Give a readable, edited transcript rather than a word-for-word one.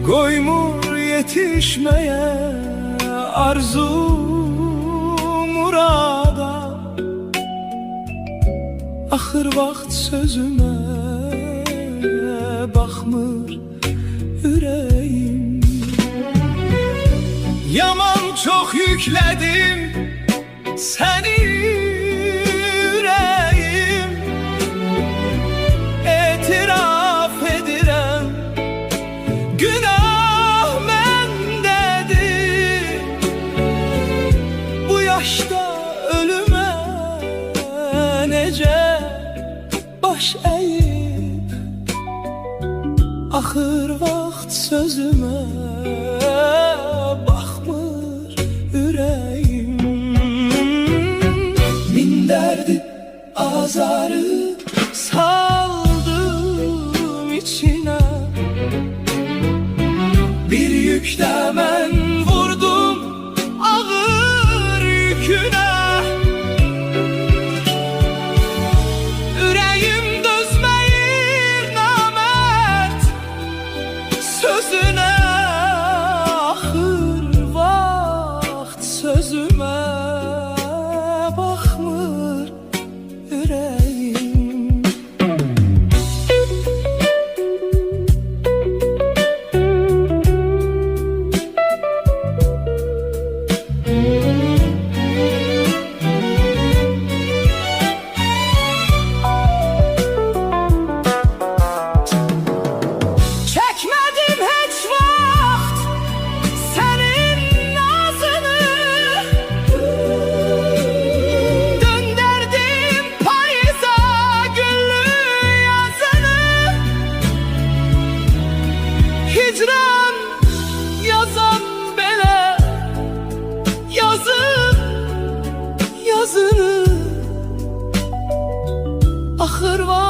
Koymur yetişmeye arzu murada. Axır vaxt sözüme baxmır ürəyim. Yaman çox yüklədim səni ürəyim. Etiraf edirəm, günah məndədir. Bu yaşda ölümə necə baş əyib. Axır vaxt sözümə baxmır ürəyim. Min dərdi azarı saldım içinə. Bir yükdə mən vurdum ağır yükünə. Ürəyim dözməyir namərd sözünə. Axır vaxt sözümə baxmır ürəyim. Çəkmədim heç vaxt sənin nazını. Döndərdim payıza güllü yazını. Hicran yazan belə yazını. Axır var